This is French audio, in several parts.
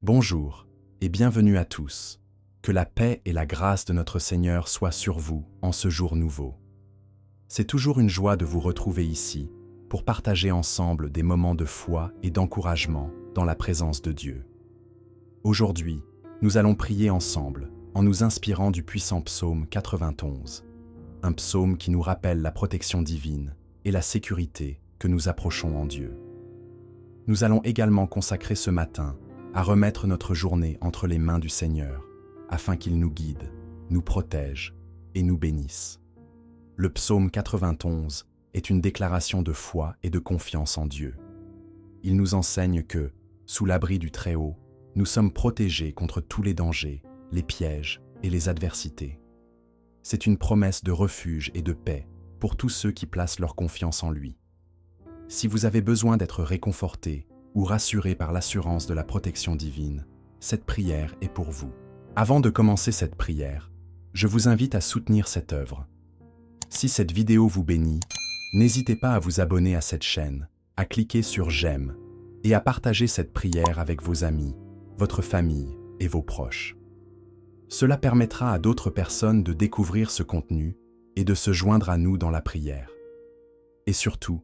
Bonjour et bienvenue à tous. Que la paix et la grâce de notre Seigneur soient sur vous en ce jour nouveau. C'est toujours une joie de vous retrouver ici pour partager ensemble des moments de foi et d'encouragement dans la présence de Dieu. Aujourd'hui, nous allons prier ensemble en nous inspirant du puissant psaume 91, un psaume qui nous rappelle la protection divine et la sécurité que nous approchons en Dieu. Nous allons également consacrer ce matin à remettre notre journée entre les mains du Seigneur, afin qu'il nous guide, nous protège et nous bénisse. Le psaume 91 est une déclaration de foi et de confiance en Dieu. Il nous enseigne que, sous l'abri du Très-Haut, nous sommes protégés contre tous les dangers, les pièges et les adversités. C'est une promesse de refuge et de paix pour tous ceux qui placent leur confiance en lui. Si vous avez besoin d'être réconforté ou rassuré par l'assurance de la protection divine, cette prière est pour vous. Avant de commencer cette prière, je vous invite à soutenir cette œuvre. Si cette vidéo vous bénit, n'hésitez pas à vous abonner à cette chaîne, à cliquer sur j'aime et à partager cette prière avec vos amis, votre famille et vos proches. Cela permettra à d'autres personnes de découvrir ce contenu et de se joindre à nous dans la prière. Et surtout,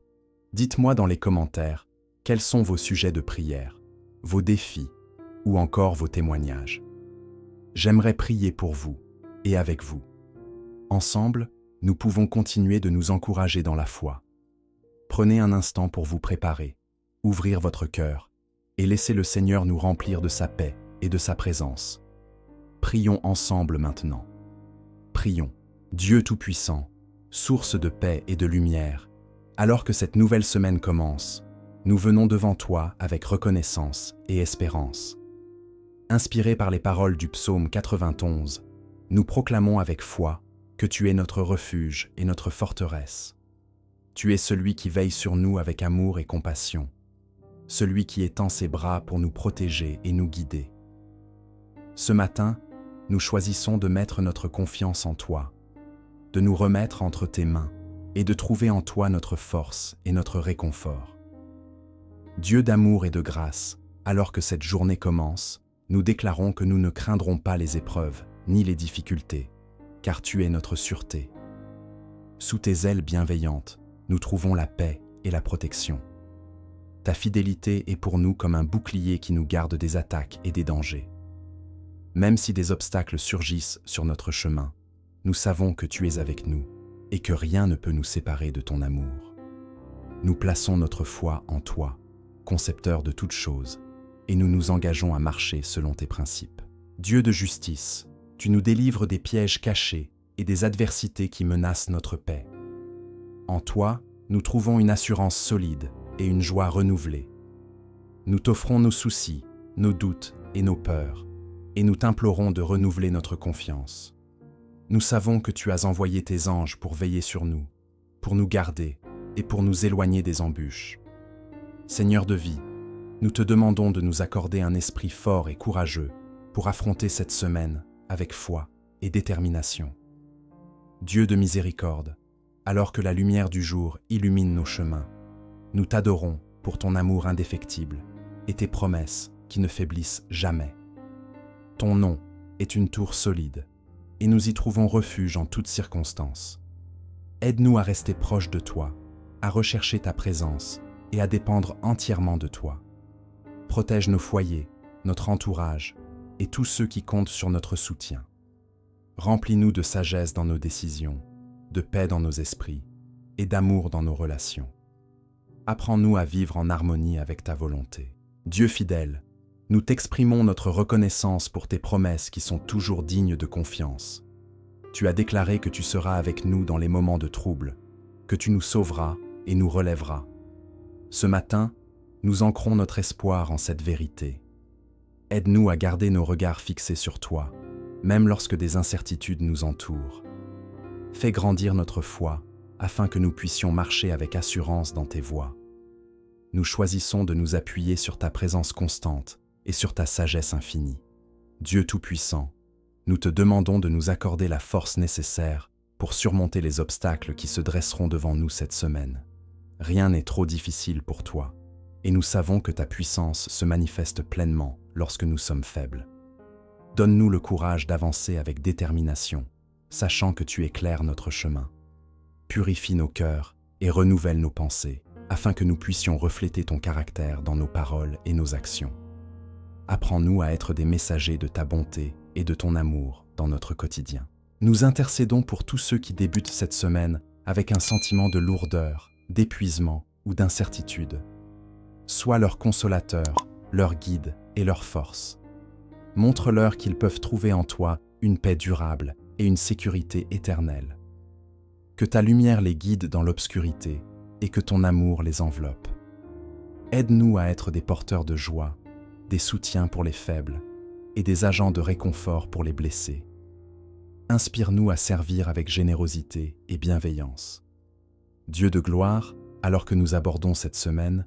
dites-moi dans les commentaires quels sont vos sujets de prière, vos défis ou encore vos témoignages. J'aimerais prier pour vous et avec vous. Ensemble, nous pouvons continuer de nous encourager dans la foi. Prenez un instant pour vous préparer, ouvrir votre cœur et laissez le Seigneur nous remplir de sa paix et de sa présence. Prions ensemble maintenant. Prions. Dieu Tout-Puissant, source de paix et de lumière, alors que cette nouvelle semaine commence, nous venons devant toi avec reconnaissance et espérance. Inspirés par les paroles du psaume 91, nous proclamons avec foi que tu es notre refuge et notre forteresse. Tu es celui qui veille sur nous avec amour et compassion, celui qui étend ses bras pour nous protéger et nous guider. Ce matin, nous choisissons de mettre notre confiance en toi, de nous remettre entre tes mains et de trouver en toi notre force et notre réconfort. Dieu d'amour et de grâce, alors que cette journée commence, nous déclarons que nous ne craindrons pas les épreuves ni les difficultés, car tu es notre sûreté. Sous tes ailes bienveillantes, nous trouvons la paix et la protection. Ta fidélité est pour nous comme un bouclier qui nous garde des attaques et des dangers. Même si des obstacles surgissent sur notre chemin, nous savons que tu es avec nous et que rien ne peut nous séparer de ton amour. Nous plaçons notre foi en toi, concepteur de toutes choses, et nous nous engageons à marcher selon tes principes. Dieu de justice, tu nous délivres des pièges cachés et des adversités qui menacent notre paix. En toi, nous trouvons une assurance solide et une joie renouvelée. Nous t'offrons nos soucis, nos doutes et nos peurs, et nous t'implorons de renouveler notre confiance. Nous savons que tu as envoyé tes anges pour veiller sur nous, pour nous garder et pour nous éloigner des embûches. Seigneur de vie, nous te demandons de nous accorder un esprit fort et courageux pour affronter cette semaine avec foi et détermination. Dieu de miséricorde, alors que la lumière du jour illumine nos chemins, nous t'adorons pour ton amour indéfectible et tes promesses qui ne faiblissent jamais. Ton nom est une tour solide et nous y trouvons refuge en toutes circonstances. Aide-nous à rester proches de toi, à rechercher ta présence et à dépendre entièrement de toi. Protège nos foyers, notre entourage et tous ceux qui comptent sur notre soutien. Remplis-nous de sagesse dans nos décisions, de paix dans nos esprits et d'amour dans nos relations. Apprends-nous à vivre en harmonie avec ta volonté. Dieu fidèle, nous t'exprimons notre reconnaissance pour tes promesses qui sont toujours dignes de confiance. Tu as déclaré que tu seras avec nous dans les moments de trouble, que tu nous sauveras et nous relèveras. Ce matin, nous ancrons notre espoir en cette vérité. Aide-nous à garder nos regards fixés sur toi, même lorsque des incertitudes nous entourent. Fais grandir notre foi afin que nous puissions marcher avec assurance dans tes voies. Nous choisissons de nous appuyer sur ta présence constante et sur ta sagesse infinie. Dieu Tout-Puissant, nous te demandons de nous accorder la force nécessaire pour surmonter les obstacles qui se dresseront devant nous cette semaine. Rien n'est trop difficile pour toi, et nous savons que ta puissance se manifeste pleinement lorsque nous sommes faibles. Donne-nous le courage d'avancer avec détermination, sachant que tu éclaires notre chemin. Purifie nos cœurs et renouvelle nos pensées, afin que nous puissions refléter ton caractère dans nos paroles et nos actions. Apprends-nous à être des messagers de ta bonté et de ton amour dans notre quotidien. Nous intercédons pour tous ceux qui débutent cette semaine avec un sentiment de lourdeur, d'épuisement ou d'incertitude. Sois leur consolateur, leur guide et leur force. Montre-leur qu'ils peuvent trouver en toi une paix durable et une sécurité éternelle. Que ta lumière les guide dans l'obscurité et que ton amour les enveloppe. Aide-nous à être des porteurs de joie, des soutiens pour les faibles et des agents de réconfort pour les blessés. Inspire-nous à servir avec générosité et bienveillance. Dieu de gloire, alors que nous abordons cette semaine,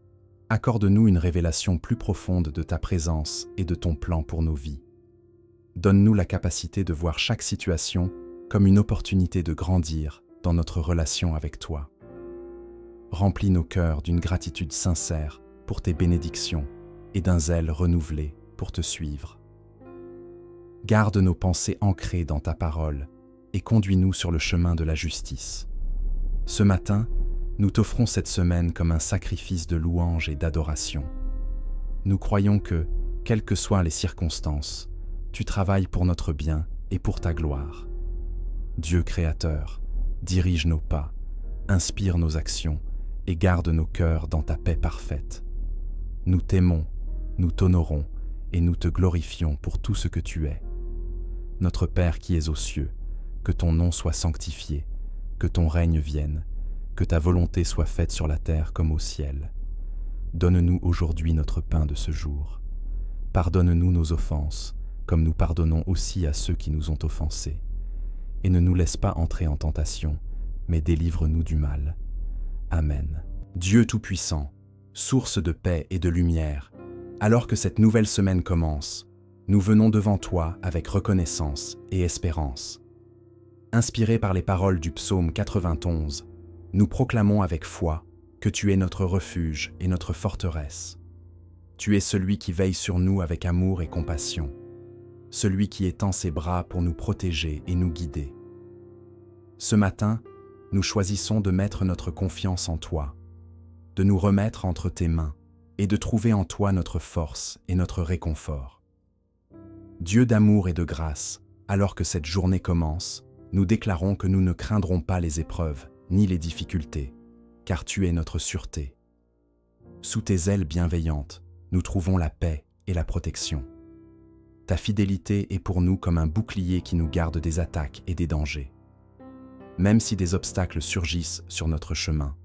accorde-nous une révélation plus profonde de ta présence et de ton plan pour nos vies. Donne-nous la capacité de voir chaque situation comme une opportunité de grandir dans notre relation avec toi. Remplis nos cœurs d'une gratitude sincère pour tes bénédictions et d'un zèle renouvelé pour te suivre. Garde nos pensées ancrées dans ta parole et conduis-nous sur le chemin de la justice. Ce matin, nous t'offrons cette semaine comme un sacrifice de louange et d'adoration. Nous croyons que, quelles que soient les circonstances, tu travailles pour notre bien et pour ta gloire. Dieu créateur, dirige nos pas, inspire nos actions et garde nos cœurs dans ta paix parfaite. Nous t'aimons, nous t'honorons et nous te glorifions pour tout ce que tu es. Notre Père qui es aux cieux, que ton nom soit sanctifié, que ton règne vienne, que ta volonté soit faite sur la terre comme au ciel. Donne-nous aujourd'hui notre pain de ce jour. Pardonne-nous nos offenses, comme nous pardonnons aussi à ceux qui nous ont offensés. Et ne nous laisse pas entrer en tentation, mais délivre-nous du mal. Amen. Dieu Tout-Puissant, source de paix et de lumière, alors que cette nouvelle semaine commence, nous venons devant toi avec reconnaissance et espérance. Inspirés par les paroles du psaume 91, nous proclamons avec foi que tu es notre refuge et notre forteresse. Tu es celui qui veille sur nous avec amour et compassion, celui qui étend ses bras pour nous protéger et nous guider. Ce matin, nous choisissons de mettre notre confiance en toi, de nous remettre entre tes mains et de trouver en toi notre force et notre réconfort. Dieu d'amour et de grâce, alors que cette journée commence, nous déclarons que nous ne craindrons pas les épreuves ni les difficultés, car tu es notre sûreté. Sous tes ailes bienveillantes, nous trouvons la paix et la protection. Ta fidélité est pour nous comme un bouclier qui nous garde des attaques et des dangers. Même si des obstacles surgissent sur notre chemin,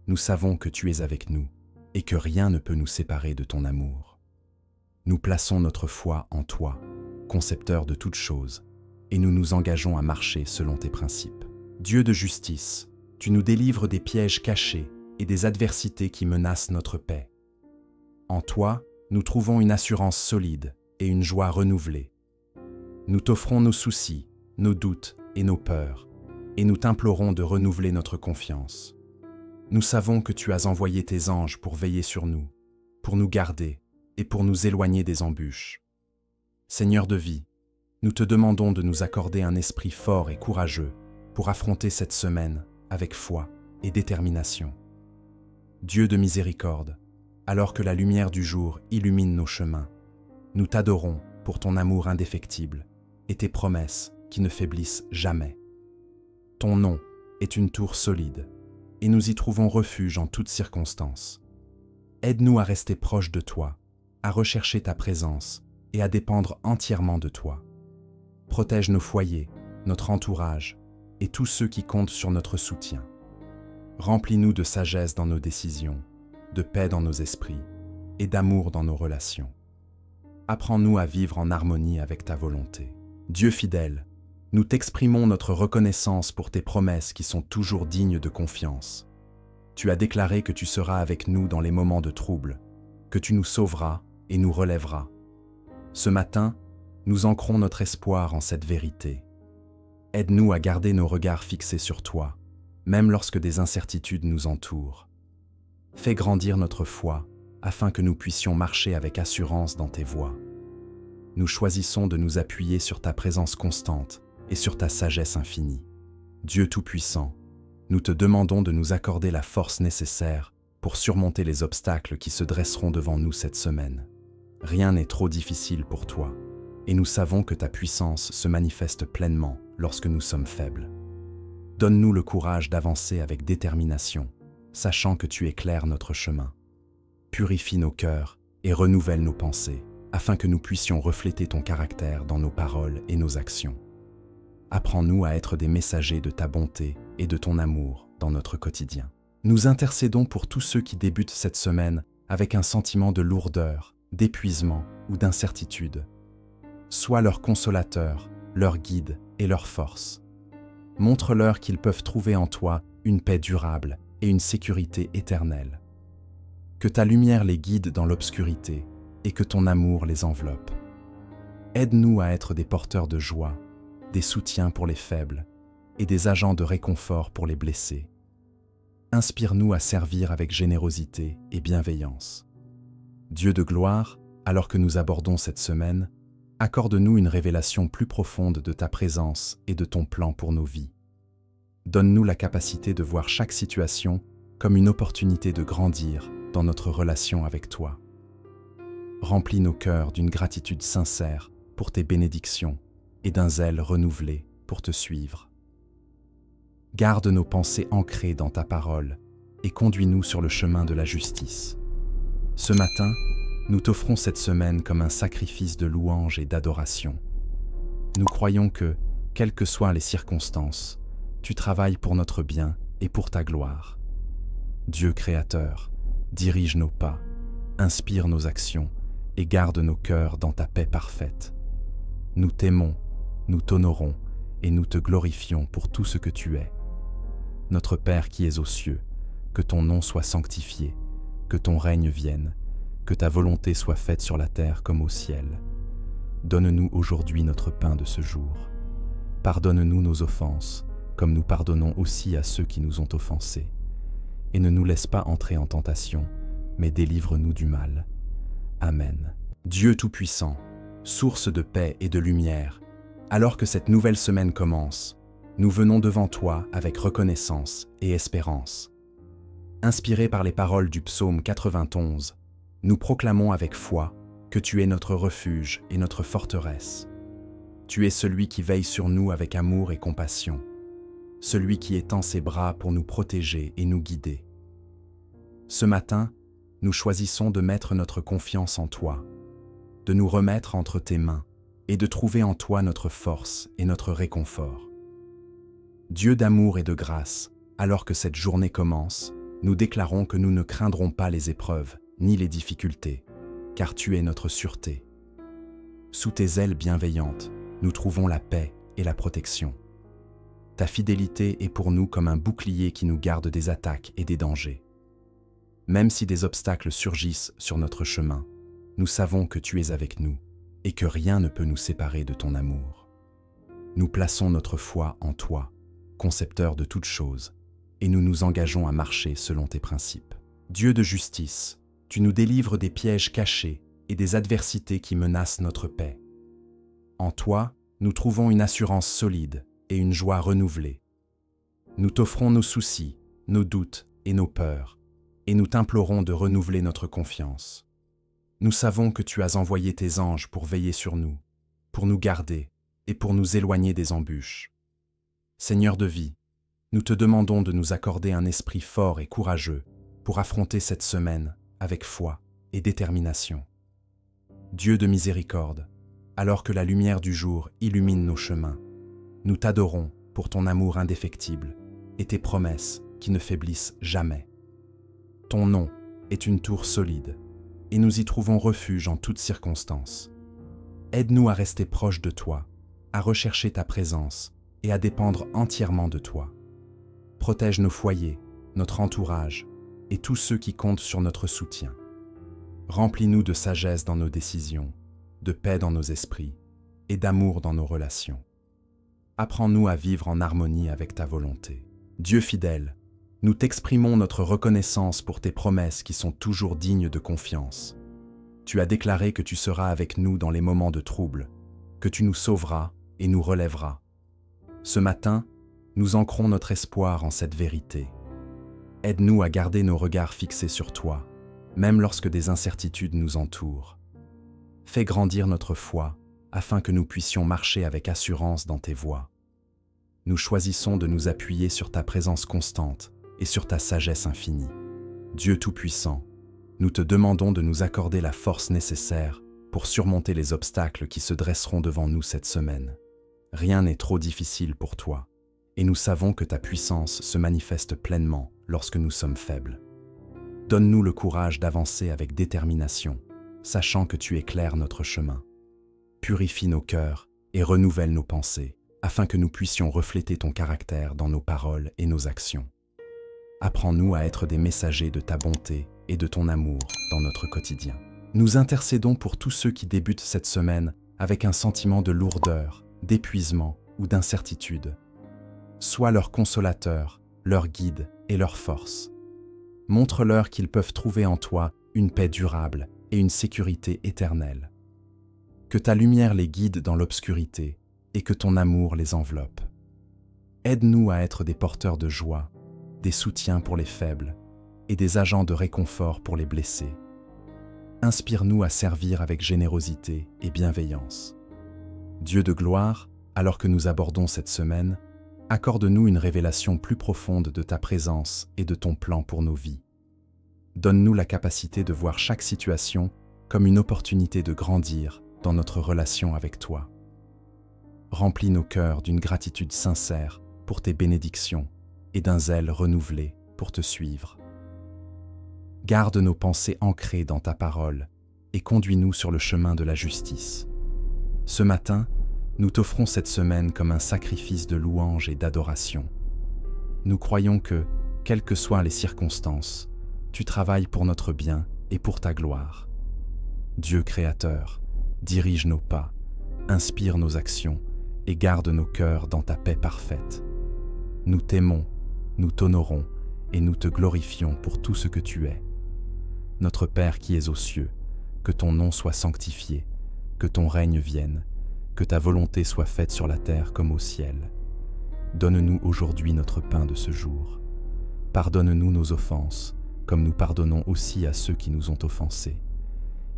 nous savons que tu es avec nous et que rien ne peut nous séparer de ton amour. Nous plaçons notre foi en toi, concepteur de toutes choses, et nous nous engageons à marcher selon tes principes. Dieu de justice, tu nous délivres des pièges cachés et des adversités qui menacent notre paix. En toi, nous trouvons une assurance solide et une joie renouvelée. Nous t'offrons nos soucis, nos doutes et nos peurs, et nous t'implorons de renouveler notre confiance. Nous savons que tu as envoyé tes anges pour veiller sur nous, pour nous garder et pour nous éloigner des embûches. Seigneur de vie, nous te demandons de nous accorder un esprit fort et courageux pour affronter cette semaine avec foi et détermination. Dieu de miséricorde, alors que la lumière du jour illumine nos chemins, nous t'adorons pour ton amour indéfectible et tes promesses qui ne faiblissent jamais. Ton nom est une tour solide et nous y trouvons refuge en toutes circonstances. Aide-nous à rester proches de toi, à rechercher ta présence et à dépendre entièrement de toi. Protège nos foyers, notre entourage et tous ceux qui comptent sur notre soutien. Remplis-nous de sagesse dans nos décisions, de paix dans nos esprits et d'amour dans nos relations. Apprends-nous à vivre en harmonie avec ta volonté. Dieu fidèle, nous t'exprimons notre reconnaissance pour tes promesses qui sont toujours dignes de confiance. Tu as déclaré que tu seras avec nous dans les moments de trouble, que tu nous sauveras et nous relèveras. Ce matin, nous ancrons notre espoir en cette vérité. Aide-nous à garder nos regards fixés sur toi, même lorsque des incertitudes nous entourent. Fais grandir notre foi afin que nous puissions marcher avec assurance dans tes voies. Nous choisissons de nous appuyer sur ta présence constante et sur ta sagesse infinie. Dieu Tout-Puissant, nous te demandons de nous accorder la force nécessaire pour surmonter les obstacles qui se dresseront devant nous cette semaine. Rien n'est trop difficile pour toi, et nous savons que ta puissance se manifeste pleinement lorsque nous sommes faibles. Donne-nous le courage d'avancer avec détermination, sachant que tu éclaires notre chemin. Purifie nos cœurs et renouvelle nos pensées, afin que nous puissions refléter ton caractère dans nos paroles et nos actions. Apprends-nous à être des messagers de ta bonté et de ton amour dans notre quotidien. Nous intercédons pour tous ceux qui débutent cette semaine avec un sentiment de lourdeur, d'épuisement ou d'incertitude. Sois leur consolateur, leur guide et leur force. Montre-leur qu'ils peuvent trouver en toi une paix durable et une sécurité éternelle. Que ta lumière les guide dans l'obscurité et que ton amour les enveloppe. Aide-nous à être des porteurs de joie, des soutiens pour les faibles et des agents de réconfort pour les blessés. Inspire-nous à servir avec générosité et bienveillance. Dieu de gloire, alors que nous abordons cette semaine, accorde-nous une révélation plus profonde de ta présence et de ton plan pour nos vies. Donne-nous la capacité de voir chaque situation comme une opportunité de grandir dans notre relation avec toi. Remplis nos cœurs d'une gratitude sincère pour tes bénédictions et d'un zèle renouvelé pour te suivre. Garde nos pensées ancrées dans ta parole et conduis-nous sur le chemin de la justice. Ce matin, nous t'offrons cette semaine comme un sacrifice de louange et d'adoration. Nous croyons que, quelles que soient les circonstances, tu travailles pour notre bien et pour ta gloire. Dieu créateur, dirige nos pas, inspire nos actions et garde nos cœurs dans ta paix parfaite. Nous t'aimons, nous t'honorons et nous te glorifions pour tout ce que tu es. Notre Père qui es aux cieux, que ton nom soit sanctifié, que ton règne vienne, que ta volonté soit faite sur la terre comme au ciel. Donne-nous aujourd'hui notre pain de ce jour. Pardonne-nous nos offenses, comme nous pardonnons aussi à ceux qui nous ont offensés. Et ne nous laisse pas entrer en tentation, mais délivre-nous du mal. Amen. Dieu Tout-Puissant, source de paix et de lumière, alors que cette nouvelle semaine commence, nous venons devant toi avec reconnaissance et espérance. Inspirés par les paroles du psaume 91, nous proclamons avec foi que tu es notre refuge et notre forteresse. Tu es celui qui veille sur nous avec amour et compassion, celui qui étend ses bras pour nous protéger et nous guider. Ce matin, nous choisissons de mettre notre confiance en toi, de nous remettre entre tes mains et de trouver en toi notre force et notre réconfort. Dieu d'amour et de grâce, alors que cette journée commence, nous déclarons que nous ne craindrons pas les épreuves ni les difficultés, car tu es notre sûreté. Sous tes ailes bienveillantes, nous trouvons la paix et la protection. Ta fidélité est pour nous comme un bouclier qui nous garde des attaques et des dangers. Même si des obstacles surgissent sur notre chemin, nous savons que tu es avec nous et que rien ne peut nous séparer de ton amour. Nous plaçons notre foi en toi, concepteur de toutes choses, et nous nous engageons à marcher selon tes principes. Dieu de justice, tu nous délivres des pièges cachés et des adversités qui menacent notre paix. En toi, nous trouvons une assurance solide et une joie renouvelée. Nous t'offrons nos soucis, nos doutes et nos peurs, et nous t'implorons de renouveler notre confiance. Nous savons que tu as envoyé tes anges pour veiller sur nous, pour nous garder et pour nous éloigner des embûches. Seigneur de vie, nous te demandons de nous accorder un esprit fort et courageux pour affronter cette semaine avec foi et détermination. Dieu de miséricorde, alors que la lumière du jour illumine nos chemins, nous t'adorons pour ton amour indéfectible et tes promesses qui ne faiblissent jamais. Ton nom est une tour solide, et nous y trouvons refuge en toutes circonstances. Aide-nous à rester proches de toi, à rechercher ta présence et à dépendre entièrement de toi. Protège nos foyers, notre entourage et tous ceux qui comptent sur notre soutien. Remplis-nous de sagesse dans nos décisions, de paix dans nos esprits et d'amour dans nos relations. Apprends-nous à vivre en harmonie avec ta volonté. Dieu fidèle, Nous t'exprimons notre reconnaissance pour tes promesses qui sont toujours dignes de confiance. Tu as déclaré que tu seras avec nous dans les moments de trouble, que tu nous sauveras et nous relèveras. Ce matin, nous ancrons notre espoir en cette vérité. Aide-nous à garder nos regards fixés sur toi, même lorsque des incertitudes nous entourent. Fais grandir notre foi, afin que nous puissions marcher avec assurance dans tes voies. Nous choisissons de nous appuyer sur ta présence constante et sur ta sagesse infinie. Dieu Tout-Puissant, nous te demandons de nous accorder la force nécessaire pour surmonter les obstacles qui se dresseront devant nous cette semaine. Rien n'est trop difficile pour toi, et nous savons que ta puissance se manifeste pleinement lorsque nous sommes faibles. Donne-nous le courage d'avancer avec détermination, sachant que tu éclaires notre chemin. Purifie nos cœurs et renouvelle nos pensées, afin que nous puissions refléter ton caractère dans nos paroles et nos actions. Apprends-nous à être des messagers de ta bonté et de ton amour dans notre quotidien. Nous intercédons pour tous ceux qui débutent cette semaine avec un sentiment de lourdeur, d'épuisement ou d'incertitude. Sois leur consolateur, leur guide et leur force. Montre-leur qu'ils peuvent trouver en toi une paix durable et une sécurité éternelle. Que ta lumière les guide dans l'obscurité et que ton amour les enveloppe. Aide-nous à être des porteurs de joie, des soutiens pour les faibles et des agents de réconfort pour les blessés. Inspire-nous à servir avec générosité et bienveillance. Dieu de gloire, alors que nous abordons cette semaine, accorde-nous une révélation plus profonde de ta présence et de ton plan pour nos vies. Donne-nous la capacité de voir chaque situation comme une opportunité de grandir dans notre relation avec toi. Remplis nos cœurs d'une gratitude sincère pour tes bénédictions et d'un zèle renouvelé pour te suivre. Garde nos pensées ancrées dans ta parole et conduis-nous sur le chemin de la justice. Ce matin, nous t'offrons cette semaine comme un sacrifice de louange et d'adoration. Nous croyons que, quelles que soient les circonstances, tu travailles pour notre bien et pour ta gloire. Dieu créateur, dirige nos pas, inspire nos actions et garde nos cœurs dans ta paix parfaite. Nous t'aimons, nous t'honorons et nous te glorifions pour tout ce que tu es. Notre Père qui es aux cieux, que ton nom soit sanctifié, que ton règne vienne, que ta volonté soit faite sur la terre comme au ciel. Donne-nous aujourd'hui notre pain de ce jour. Pardonne-nous nos offenses, comme nous pardonnons aussi à ceux qui nous ont offensés.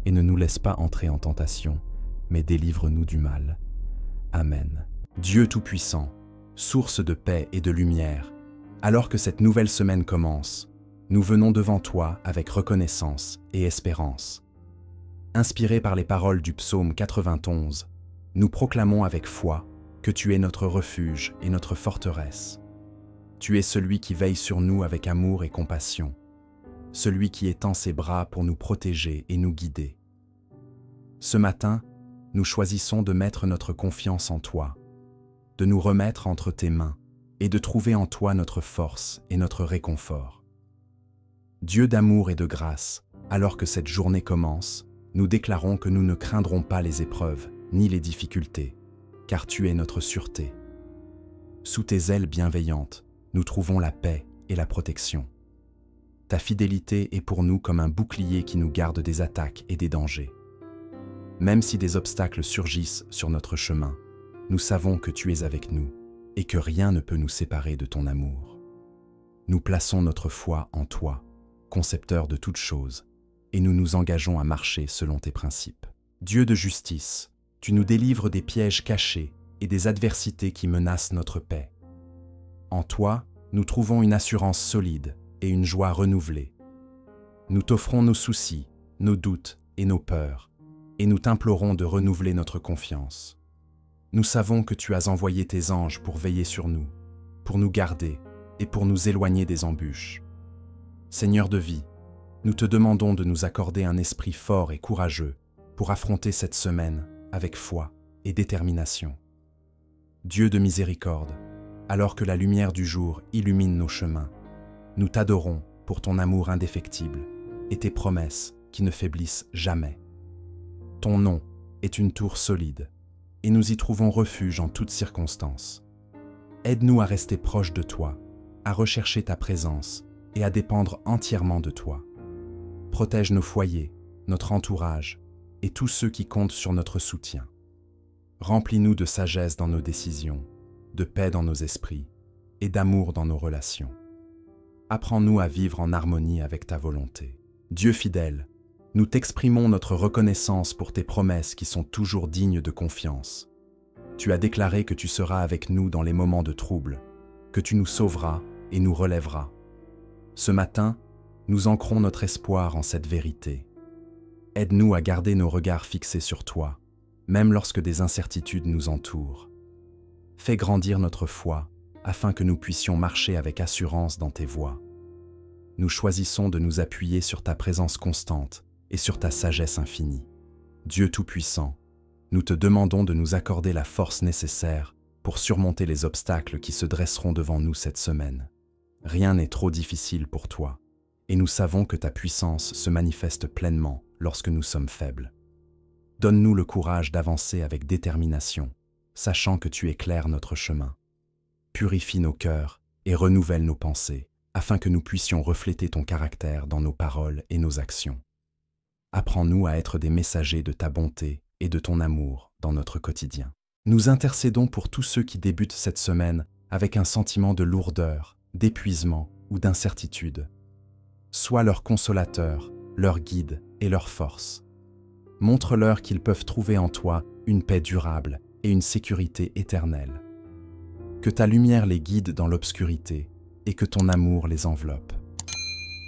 Et ne nous laisse pas entrer en tentation, mais délivre-nous du mal. Amen. Dieu Tout-Puissant, source de paix et de lumière, alors que cette nouvelle semaine commence, nous venons devant toi avec reconnaissance et espérance. Inspirés par les paroles du psaume 91, nous proclamons avec foi que tu es notre refuge et notre forteresse. Tu es celui qui veille sur nous avec amour et compassion, celui qui étend ses bras pour nous protéger et nous guider. Ce matin, nous choisissons de mettre notre confiance en toi, de nous remettre entre tes mains et de trouver en toi notre force et notre réconfort. Dieu d'amour et de grâce, alors que cette journée commence, nous déclarons que nous ne craindrons pas les épreuves ni les difficultés, car tu es notre sûreté. Sous tes ailes bienveillantes, nous trouvons la paix et la protection. Ta fidélité est pour nous comme un bouclier qui nous garde des attaques et des dangers. Même si des obstacles surgissent sur notre chemin, nous savons que tu es avec nous et que rien ne peut nous séparer de ton amour. Nous plaçons notre foi en toi, concepteur de toutes choses, et nous nous engageons à marcher selon tes principes. Dieu de justice, tu nous délivres des pièges cachés et des adversités qui menacent notre paix. En toi, nous trouvons une assurance solide et une joie renouvelée. Nous t'offrons nos soucis, nos doutes et nos peurs, et nous t'implorons de renouveler notre confiance. Nous savons que tu as envoyé tes anges pour veiller sur nous, pour nous garder et pour nous éloigner des embûches. Seigneur de vie, nous te demandons de nous accorder un esprit fort et courageux pour affronter cette semaine avec foi et détermination. Dieu de miséricorde, alors que la lumière du jour illumine nos chemins, nous t'adorons pour ton amour indéfectible et tes promesses qui ne faiblissent jamais. Ton nom est une tour solide, et nous y trouvons refuge en toutes circonstances. Aide-nous à rester proches de toi, à rechercher ta présence et à dépendre entièrement de toi. Protège nos foyers, notre entourage et tous ceux qui comptent sur notre soutien. Remplis-nous de sagesse dans nos décisions, de paix dans nos esprits et d'amour dans nos relations. Apprends-nous à vivre en harmonie avec ta volonté. Dieu fidèle, nous t'exprimons notre reconnaissance pour tes promesses qui sont toujours dignes de confiance. Tu as déclaré que tu seras avec nous dans les moments de trouble, que tu nous sauveras et nous relèveras. Ce matin, nous ancrons notre espoir en cette vérité. Aide-nous à garder nos regards fixés sur toi, même lorsque des incertitudes nous entourent. Fais grandir notre foi, afin que nous puissions marcher avec assurance dans tes voies. Nous choisissons de nous appuyer sur ta présence constante et sur ta sagesse infinie. Dieu Tout-Puissant, nous te demandons de nous accorder la force nécessaire pour surmonter les obstacles qui se dresseront devant nous cette semaine. Rien n'est trop difficile pour toi, et nous savons que ta puissance se manifeste pleinement lorsque nous sommes faibles. Donne-nous le courage d'avancer avec détermination, sachant que tu éclaires notre chemin. Purifie nos cœurs et renouvelle nos pensées, afin que nous puissions refléter ton caractère dans nos paroles et nos actions. Apprends-nous à être des messagers de ta bonté et de ton amour dans notre quotidien. Nous intercédons pour tous ceux qui débutent cette semaine avec un sentiment de lourdeur, d'épuisement ou d'incertitude. Sois leur consolateur, leur guide et leur force. Montre-leur qu'ils peuvent trouver en toi une paix durable et une sécurité éternelle. Que ta lumière les guide dans l'obscurité et que ton amour les enveloppe.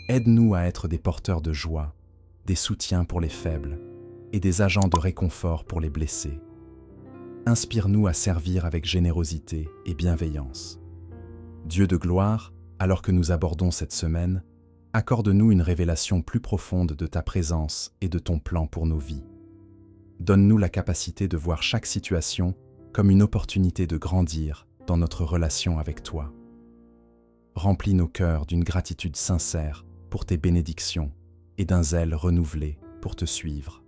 Aide-nous à être des porteurs de joie, des soutiens pour les faibles et des agents de réconfort pour les blessés. Inspire-nous à servir avec générosité et bienveillance. Dieu de gloire, alors que nous abordons cette semaine, accorde-nous une révélation plus profonde de ta présence et de ton plan pour nos vies. Donne-nous la capacité de voir chaque situation comme une opportunité de grandir dans notre relation avec toi. Remplis nos cœurs d'une gratitude sincère pour tes bénédictions et d'un zèle renouvelé pour te suivre.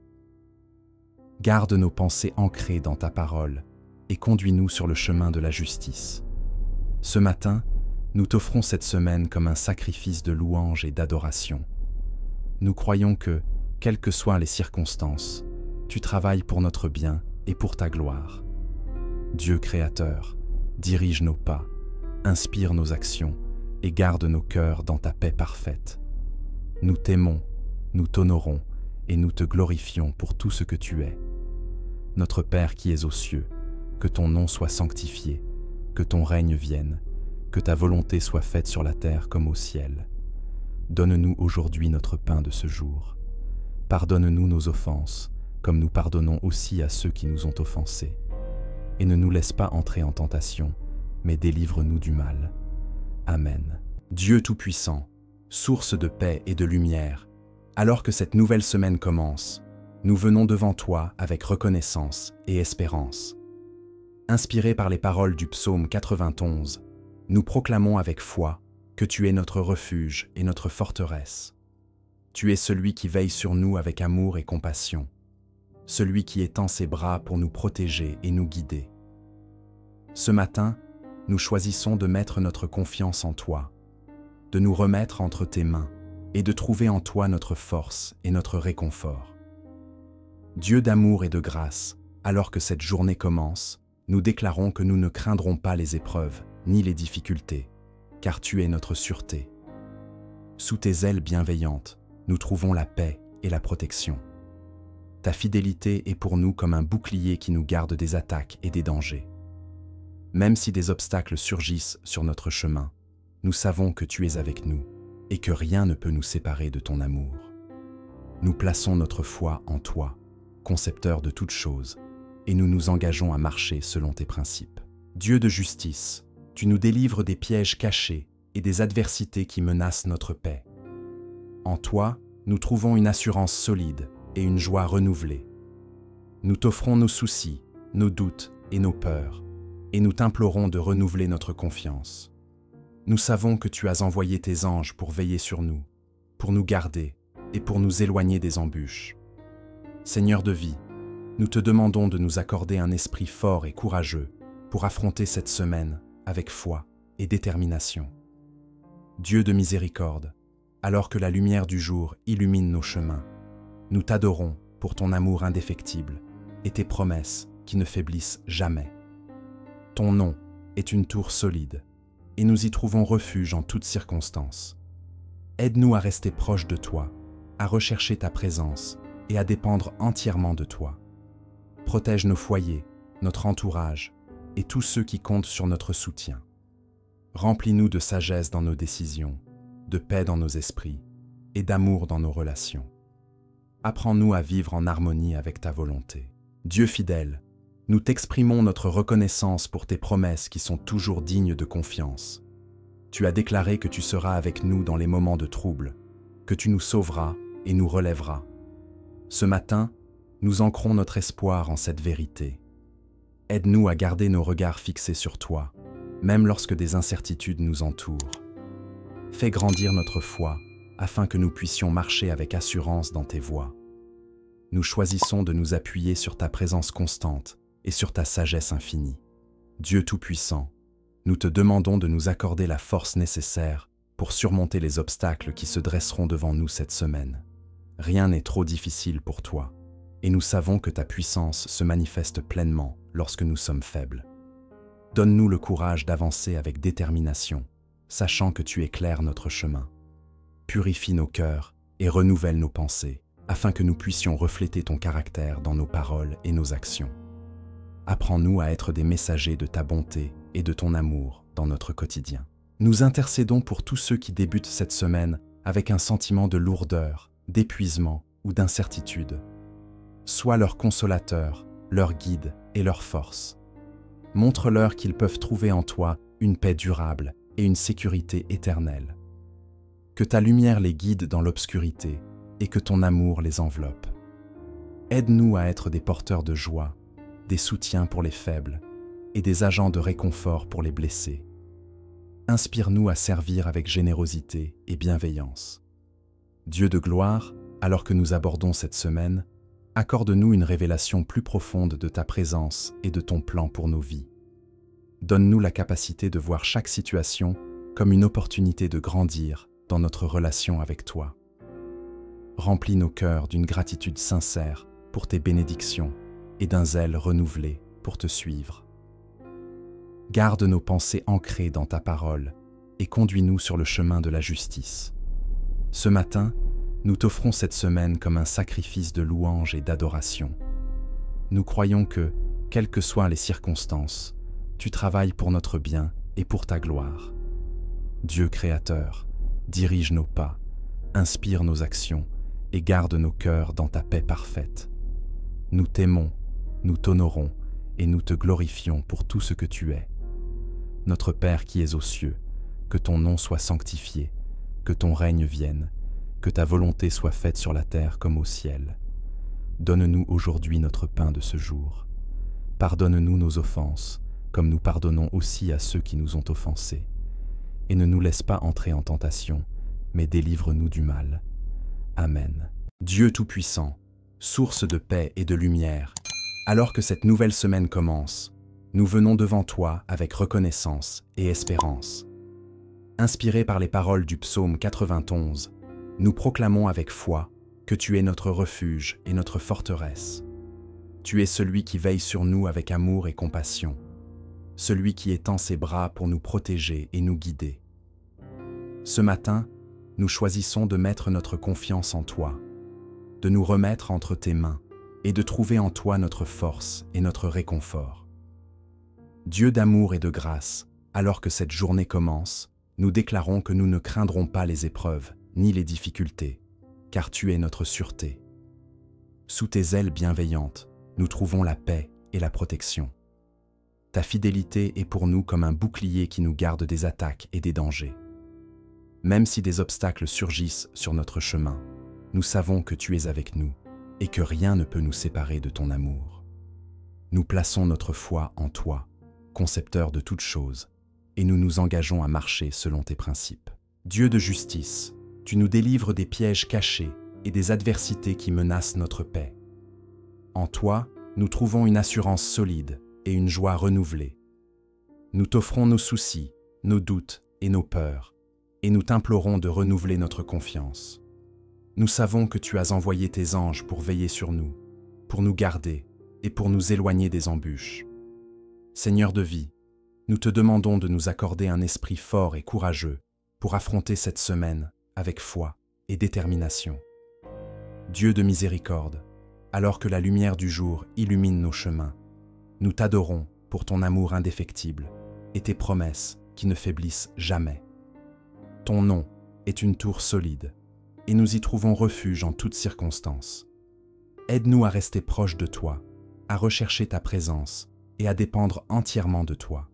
Garde nos pensées ancrées dans ta parole et conduis-nous sur le chemin de la justice. Ce matin, nous t'offrons cette semaine comme un sacrifice de louange et d'adoration. Nous croyons que, quelles que soient les circonstances, tu travailles pour notre bien et pour ta gloire. Dieu créateur, dirige nos pas, inspire nos actions et garde nos cœurs dans ta paix parfaite. Nous t'aimons, nous t'honorons et nous te glorifions pour tout ce que tu es. Notre Père qui es aux cieux, que ton nom soit sanctifié, que ton règne vienne, que ta volonté soit faite sur la terre comme au ciel. Donne-nous aujourd'hui notre pain de ce jour. Pardonne-nous nos offenses, comme nous pardonnons aussi à ceux qui nous ont offensés. Et ne nous laisse pas entrer en tentation, mais délivre-nous du mal. Amen. Dieu Tout-Puissant, source de paix et de lumière, alors que cette nouvelle semaine commence, nous venons devant toi avec reconnaissance et espérance. Inspirés par les paroles du psaume 91, nous proclamons avec foi que tu es notre refuge et notre forteresse. Tu es celui qui veille sur nous avec amour et compassion, celui qui étend ses bras pour nous protéger et nous guider. Ce matin, nous choisissons de mettre notre confiance en toi, de nous remettre entre tes mains et de trouver en toi notre force et notre réconfort. Dieu d'amour et de grâce, alors que cette journée commence, nous déclarons que nous ne craindrons pas les épreuves ni les difficultés, car tu es notre sûreté. Sous tes ailes bienveillantes, nous trouvons la paix et la protection. Ta fidélité est pour nous comme un bouclier qui nous garde des attaques et des dangers. Même si des obstacles surgissent sur notre chemin, nous savons que tu es avec nous et que rien ne peut nous séparer de ton amour. Nous plaçons notre foi en toi, concepteur de toutes choses, et nous nous engageons à marcher selon tes principes. Dieu de justice, tu nous délivres des pièges cachés et des adversités qui menacent notre paix. En toi, nous trouvons une assurance solide et une joie renouvelée. Nous t'offrons nos soucis, nos doutes et nos peurs, et nous t'implorons de renouveler notre confiance. Nous savons que tu as envoyé tes anges pour veiller sur nous, pour nous garder et pour nous éloigner des embûches. Seigneur de vie, nous te demandons de nous accorder un esprit fort et courageux pour affronter cette semaine avec foi et détermination. Dieu de miséricorde, alors que la lumière du jour illumine nos chemins, nous t'adorons pour ton amour indéfectible et tes promesses qui ne faiblissent jamais. Ton nom est une tour solide, et nous y trouvons refuge en toutes circonstances. Aide-nous à rester proches de toi, à rechercher ta présence et à dépendre entièrement de toi. Protège nos foyers, notre entourage et tous ceux qui comptent sur notre soutien. Remplis-nous de sagesse dans nos décisions, de paix dans nos esprits et d'amour dans nos relations. Apprends-nous à vivre en harmonie avec ta volonté. Dieu fidèle, nous t'exprimons notre reconnaissance pour tes promesses qui sont toujours dignes de confiance. Tu as déclaré que tu seras avec nous dans les moments de trouble, que tu nous sauveras et nous relèveras. Ce matin, nous ancrons notre espoir en cette vérité. Aide-nous à garder nos regards fixés sur toi, même lorsque des incertitudes nous entourent. Fais grandir notre foi, afin que nous puissions marcher avec assurance dans tes voies. Nous choisissons de nous appuyer sur ta présence constante et sur ta sagesse infinie. Dieu Tout-Puissant, nous te demandons de nous accorder la force nécessaire pour surmonter les obstacles qui se dresseront devant nous cette semaine. Rien n'est trop difficile pour toi, et nous savons que ta puissance se manifeste pleinement lorsque nous sommes faibles. Donne-nous le courage d'avancer avec détermination, sachant que tu éclaires notre chemin. Purifie nos cœurs et renouvelle nos pensées, afin que nous puissions refléter ton caractère dans nos paroles et nos actions. Apprends-nous à être des messagers de ta bonté et de ton amour dans notre quotidien. Nous intercédons pour tous ceux qui débutent cette semaine avec un sentiment de lourdeur, d'épuisement ou d'incertitude. Sois leur consolateur, leur guide et leur force. Montre-leur qu'ils peuvent trouver en toi une paix durable et une sécurité éternelle. Que ta lumière les guide dans l'obscurité et que ton amour les enveloppe. Aide-nous à être des porteurs de joie, des soutiens pour les faibles et des agents de réconfort pour les blessés. Inspire-nous à servir avec générosité et bienveillance. Dieu de gloire, alors que nous abordons cette semaine, accorde-nous une révélation plus profonde de ta présence et de ton plan pour nos vies. Donne-nous la capacité de voir chaque situation comme une opportunité de grandir dans notre relation avec toi. Remplis nos cœurs d'une gratitude sincère pour tes bénédictions et d'un zèle renouvelé pour te suivre. Garde nos pensées ancrées dans ta parole et conduis-nous sur le chemin de la justice. Ce matin, nous t'offrons cette semaine comme un sacrifice de louange et d'adoration. Nous croyons que, quelles que soient les circonstances, tu travailles pour notre bien et pour ta gloire. Dieu créateur, dirige nos pas, inspire nos actions et garde nos cœurs dans ta paix parfaite. Nous t'aimons, nous t'honorons et nous te glorifions pour tout ce que tu es. Notre Père qui es aux cieux, que ton nom soit sanctifié, que ton règne vienne, que ta volonté soit faite sur la terre comme au ciel. Donne-nous aujourd'hui notre pain de ce jour. Pardonne-nous nos offenses, comme nous pardonnons aussi à ceux qui nous ont offensés. Et ne nous laisse pas entrer en tentation, mais délivre-nous du mal. Amen. Dieu Tout-Puissant, source de paix et de lumière, alors que cette nouvelle semaine commence, nous venons devant toi avec reconnaissance et espérance. Inspirés par les paroles du psaume 91, nous proclamons avec foi que tu es notre refuge et notre forteresse. Tu es celui qui veille sur nous avec amour et compassion, celui qui étend ses bras pour nous protéger et nous guider. Ce matin, nous choisissons de mettre notre confiance en toi, de nous remettre entre tes mains et de trouver en toi notre force et notre réconfort. Dieu d'amour et de grâce, alors que cette journée commence, nous déclarons que nous ne craindrons pas les épreuves ni les difficultés, car tu es notre sûreté. Sous tes ailes bienveillantes, nous trouvons la paix et la protection. Ta fidélité est pour nous comme un bouclier qui nous garde des attaques et des dangers. Même si des obstacles surgissent sur notre chemin, nous savons que tu es avec nous et que rien ne peut nous séparer de ton amour. Nous plaçons notre foi en toi, concepteur de toutes choses, et nous nous engageons à marcher selon tes principes. Dieu de justice, tu nous délivres des pièges cachés et des adversités qui menacent notre paix. En toi, nous trouvons une assurance solide et une joie renouvelée. Nous t'offrons nos soucis, nos doutes et nos peurs, et nous t'implorons de renouveler notre confiance. Nous savons que tu as envoyé tes anges pour veiller sur nous, pour nous garder et pour nous éloigner des embûches. Seigneur de vie, nous te demandons de nous accorder un esprit fort et courageux pour affronter cette semaine avec foi et détermination. Dieu de miséricorde, alors que la lumière du jour illumine nos chemins, nous t'adorons pour ton amour indéfectible et tes promesses qui ne faiblissent jamais. Ton nom est une tour solide, et nous y trouvons refuge en toutes circonstances. Aide-nous à rester proches de toi, à rechercher ta présence et à dépendre entièrement de toi.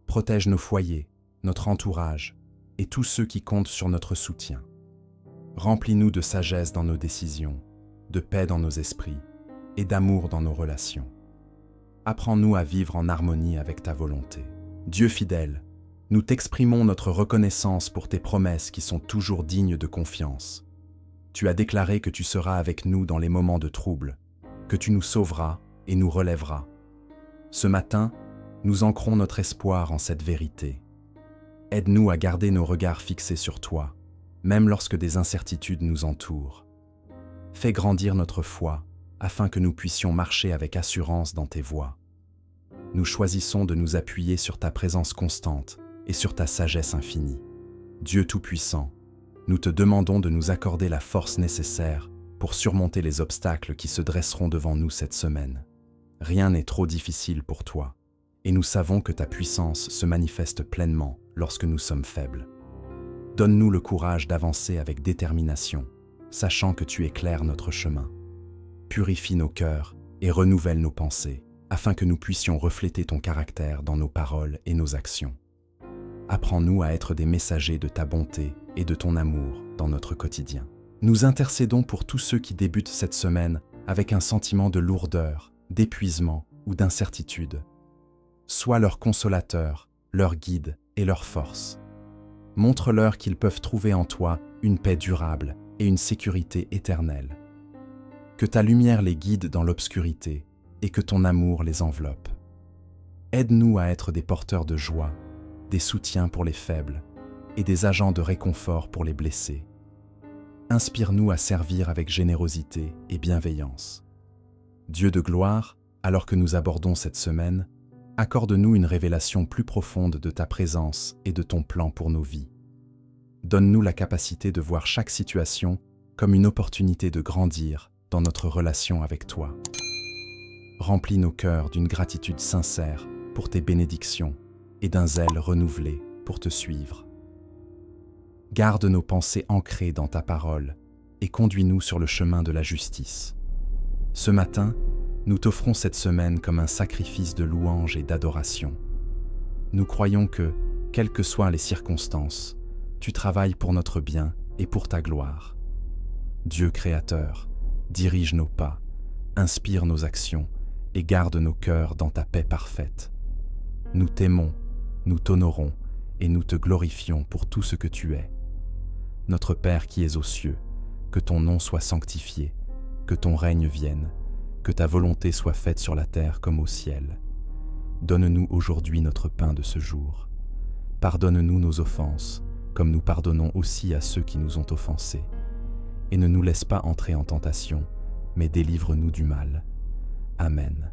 Protège nos foyers, notre entourage et tous ceux qui comptent sur notre soutien. Remplis-nous de sagesse dans nos décisions, de paix dans nos esprits et d'amour dans nos relations. Apprends-nous à vivre en harmonie avec ta volonté. Dieu fidèle, nous t'exprimons notre reconnaissance pour tes promesses qui sont toujours dignes de confiance. Tu as déclaré que tu seras avec nous dans les moments de trouble, que tu nous sauveras et nous relèveras. Ce matin, nous ancrons notre espoir en cette vérité. Aide-nous à garder nos regards fixés sur toi, même lorsque des incertitudes nous entourent. Fais grandir notre foi, afin que nous puissions marcher avec assurance dans tes voies. Nous choisissons de nous appuyer sur ta présence constante et sur ta sagesse infinie. Dieu Tout-Puissant, nous te demandons de nous accorder la force nécessaire pour surmonter les obstacles qui se dresseront devant nous cette semaine. Rien n'est trop difficile pour toi, et nous savons que ta puissance se manifeste pleinement lorsque nous sommes faibles. Donne-nous le courage d'avancer avec détermination, sachant que tu éclaires notre chemin. Purifie nos cœurs et renouvelle nos pensées, afin que nous puissions refléter ton caractère dans nos paroles et nos actions. Apprends-nous à être des messagers de ta bonté et de ton amour dans notre quotidien. Nous intercédons pour tous ceux qui débutent cette semaine avec un sentiment de lourdeur, d'épuisement ou d'incertitude. Sois leur consolateur, leur guide et leur force. Montre-leur qu'ils peuvent trouver en toi une paix durable et une sécurité éternelle. Que ta lumière les guide dans l'obscurité et que ton amour les enveloppe. Aide-nous à être des porteurs de joie, des soutiens pour les faibles et des agents de réconfort pour les blessés. Inspire-nous à servir avec générosité et bienveillance. Dieu de gloire, alors que nous abordons cette semaine, accorde-nous une révélation plus profonde de ta présence et de ton plan pour nos vies. Donne-nous la capacité de voir chaque situation comme une opportunité de grandir dans notre relation avec toi. Remplis nos cœurs d'une gratitude sincère pour tes bénédictions et d'un zèle renouvelé pour te suivre. Garde nos pensées ancrées dans ta parole et conduis-nous sur le chemin de la justice. Ce matin, nous t'offrons cette semaine comme un sacrifice de louange et d'adoration. Nous croyons que, quelles que soient les circonstances, tu travailles pour notre bien et pour ta gloire. Dieu créateur, dirige nos pas, inspire nos actions et garde nos cœurs dans ta paix parfaite. Nous t'aimons, nous t'honorons et nous te glorifions pour tout ce que tu es. Notre Père qui es aux cieux, que ton nom soit sanctifié, que ton règne vienne, que ta volonté soit faite sur la terre comme au ciel. Donne-nous aujourd'hui notre pain de ce jour. Pardonne-nous nos offenses, comme nous pardonnons aussi à ceux qui nous ont offensés. Et ne nous laisse pas entrer en tentation, mais délivre-nous du mal. Amen.